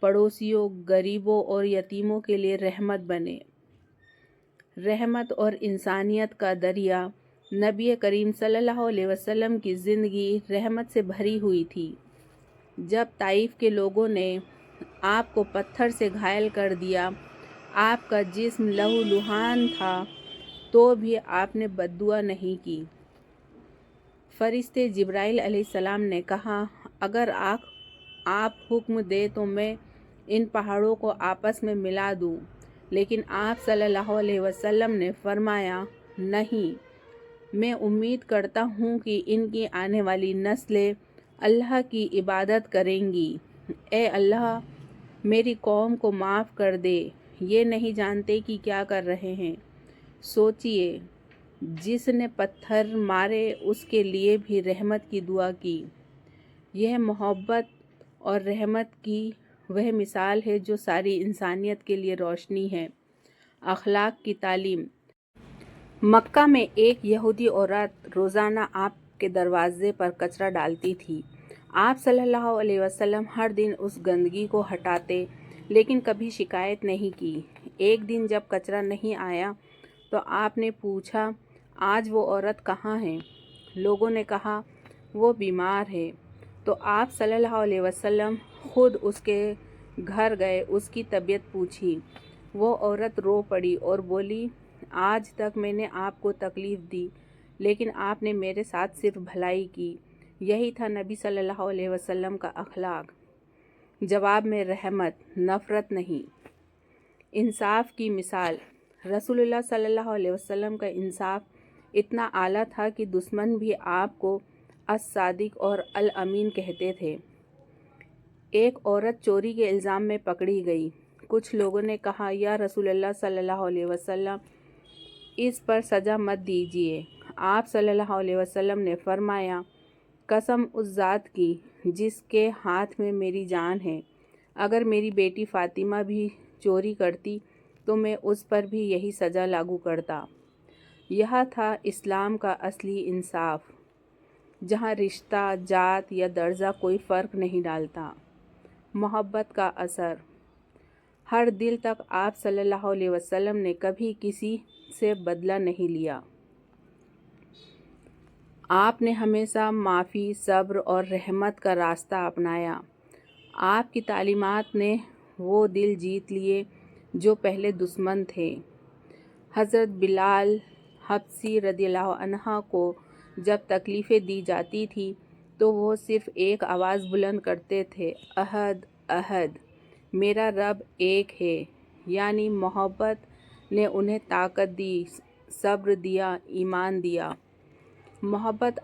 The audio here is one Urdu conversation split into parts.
پڑوسیوں، غریبوں اور یتیموں کے لیے رحمت بنے۔ رحمت اور انسانیت کا دریا۔ نبی کریم صلی اللہ علیہ وسلم کی زندگی رحمت سے بھری ہوئی تھی۔ جب طائف کے لوگوں نے آپ کو پتھر سے گھائل کر دیا، آپ کا جسم لہو لہان تھا، تو بھی آپ نے بد دعا نہیں کی۔ فرشتے جبرائیل علیہ السلام نے کہا، اگر آپ حکم دیں تو میں ان پہاڑوں کو آپس میں ملا دوں، لیکن آپ صلی اللہ علیہ وسلم نے فرمایا، نہیں، میں امید کرتا ہوں کہ ان کی آنے والی نسلیں اللہ کی عبادت کریں گی۔ اے اللہ، میری قوم کو معاف کر دے، یہ نہیں جانتے کہ کیا کر رہے ہیں۔ سوچئے، جس نے پتھر مارے اس کے لیے بھی رحمت کی دعا کی۔ یہ محبت اور رحمت کی وہ مثال ہے جو ساری انسانیت کے لیے روشنی ہے۔ اخلاق کی تعلیم۔ مکہ میں ایک یہودی عورت روزانہ آپ کے دروازے پر کچرا ڈالتی تھی۔ آپ صلی اللہ علیہ وسلم ہر دن اس گندگی کو ہٹاتے، لیکن کبھی شکایت نہیں کی۔ ایک دن جب کچرا نہیں آیا تو آپ نے پوچھا، آج وہ عورت کہاں ہے؟ لوگوں نے کہا، وہ بیمار ہے۔ تو آپ صلی اللہ علیہ وسلم خود اس کے گھر گئے، اس کی طبیعت پوچھی۔ وہ عورت رو پڑی اور بولی، آج تک میں نے آپ کو تکلیف دی، لیکن آپ نے میرے ساتھ صرف بھلائی کی۔ یہی تھا نبی صلی اللہ علیہ وسلم کا اخلاق۔ جواب میں رحمت، نفرت نہیں۔ انصاف کی مثال۔ رسول اللہ صلی اللہ علیہ وسلم کا انصاف اتنا اعلیٰ تھا کہ دشمن بھی آپ کو الصادق اور الامین کہتے تھے۔ ایک عورت چوری کے الزام میں پکڑی گئی۔ کچھ لوگوں نے کہا، یا رسول اللہ صلی اللہ علیہ وسلم، اس پر سزا مت دیجیے۔ آپ صلی اللہ علیہ وسلم نے فرمایا، قسم اس ذات کی جس کے ہاتھ میں میری جان ہے، اگر میری بیٹی فاطمہ بھی چوری کرتی تو میں اس پر بھی یہی سزا لاگو کرتا۔ یہ تھا اسلام کا اصلی انصاف، جہاں رشتہ، ذات یا درجہ کوئی فرق نہیں ڈالتا۔ محبت کا اثر۔ ہر دل تک آپ صلی اللہ علیہ وسلم نے کبھی کسی سے بدلہ نہیں لیا۔ آپ نے ہمیشہ معافی، صبر اور رحمت کا راستہ اپنایا۔ آپ کی تعلیمات نے وہ دل جیت لیے جو پہلے دشمن تھے۔ حضرت بلال حبشی رضی اللہ عنہ کو جب تکلیفیں دی جاتی تھی تو وہ صرف ایک آواز بلند کرتے تھے، احد احد، میرا رب ایک ہے۔ یعنی محبت نے انہیں طاقت دی، صبر دیا، ایمان دیا۔ محبت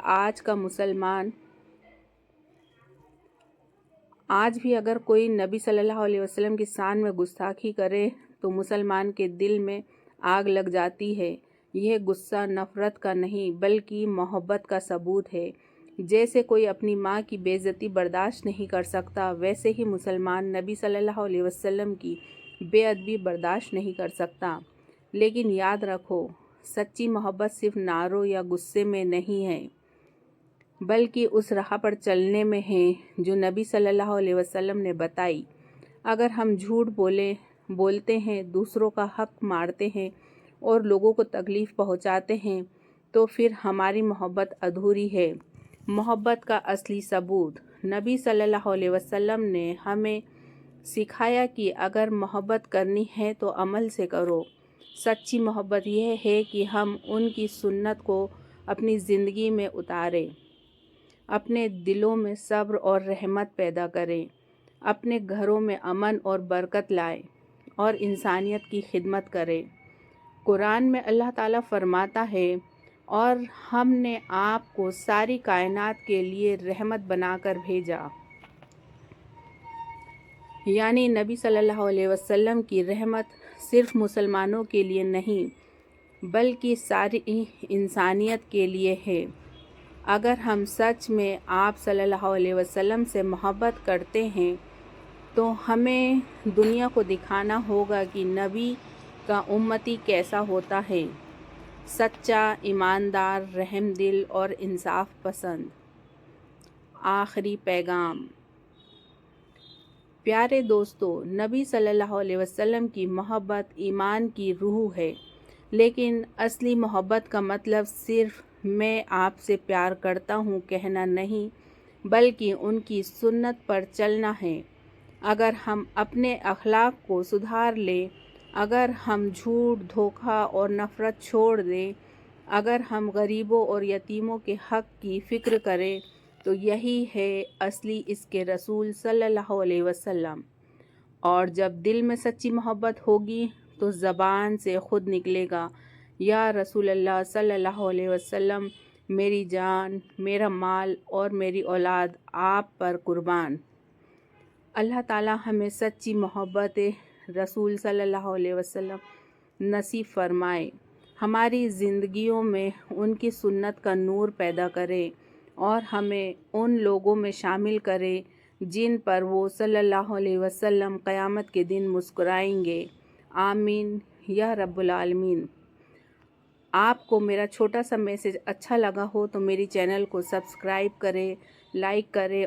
آج بھی اگر کوئی نبی صلی اللہ علیہ وسلم کی شان میں گستاخی کرے تو مسلمان کے دل میں آگ لگ جاتی ہے۔ یہ غصہ نفرت کا نہیں بلکہ محبت کا ثبوت ہے۔ جیسے کوئی اپنی ماں کی بے عزتی برداشت نہیں کر سکتا، ویسے ہی مسلمان نبی صلی اللہ علیہ وسلم کی بے ادبی برداشت نہیں کر سکتا۔ لیکن یاد رکھو، سچی محبت صرف نعروں یا غصے میں نہیں ہے، بلکہ اس راہ پر چلنے میں ہے جو نبی صلی اللہ علیہ وسلم نے بتائی۔ اگر ہم جھوٹ بولتے ہیں، دوسروں کا حق مارتے ہیں اور لوگوں کو تکلیف پہنچاتے ہیں تو پھر ہماری محبت ادھوری ہے۔ محبت کا اصلی ثبوت۔ نبی صلی اللہ علیہ وسلم نے ہمیں سکھایا کہ اگر محبت کرنی ہے تو عمل سے کرو۔ سچی محبت یہ ہے کہ ہم ان کی سنت کو اپنی زندگی میں اتاریں، اپنے دلوں میں صبر اور رحمت پیدا کریں، اپنے گھروں میں امن اور برکت لائیں اور انسانیت کی خدمت کریں۔ قرآن میں اللہ تعالیٰ فرماتا ہے، اور ہم نے آپ کو ساری کائنات کے لیے رحمت بنا کر بھیجا۔ یعنی نبی صلی اللہ علیہ وسلم کی رحمت صرف مسلمانوں کے لیے نہیں بلکہ ساری انسانیت کے لیے ہے۔ اگر ہم سچ میں آپ صلی اللہ علیہ وسلم سے محبت کرتے ہیں تو ہمیں دنیا کو دکھانا ہوگا کہ نبی کا امتی کیسا ہوتا ہے، سچا، ایماندار، رحم دل اور انصاف پسند۔ آخری پیغام۔ پیارے دوستو، نبی صلی اللہ علیہ وسلم کی محبت ایمان کی روح ہے، لیکن اصلی محبت کا مطلب صرف میں آپ سے پیار کرتا ہوں کہنا نہیں، بلکہ ان کی سنت پر چلنا ہے۔ اگر ہم اپنے اخلاق کو سدھار لیں، اگر ہم جھوٹ، دھوکہ اور نفرت چھوڑ دیں، اگر ہم غریبوں اور یتیموں کے حق کی فکر کریں، تو یہی ہے اصلی عشق رسول صلی اللہ علیہ وسلم۔ اور جب دل میں سچی محبت ہوگی تو زبان سے خود نکلے گا، یا رسول اللہ صلی اللہ علیہ وسلم، میری جان، میرا مال اور میری اولاد آپ پر قربان۔ اللہ تعالی ہمیں سچی محبت رسول صلی اللہ علیہ وسلم نصیب فرمائے، ہماری زندگیوں میں ان کی سنت کا نور پیدا کرے اور ہمیں ان لوگوں میں شامل کرے جن پر وہ صلی اللہ علیہ وسلم قیامت کے دن مسکرائیں گے۔ آمین یا رب العالمین۔ آپ کو میرا چھوٹا سا میسج اچھا لگا ہو تو میری چینل کو سبسکرائب کریں، لائک کریں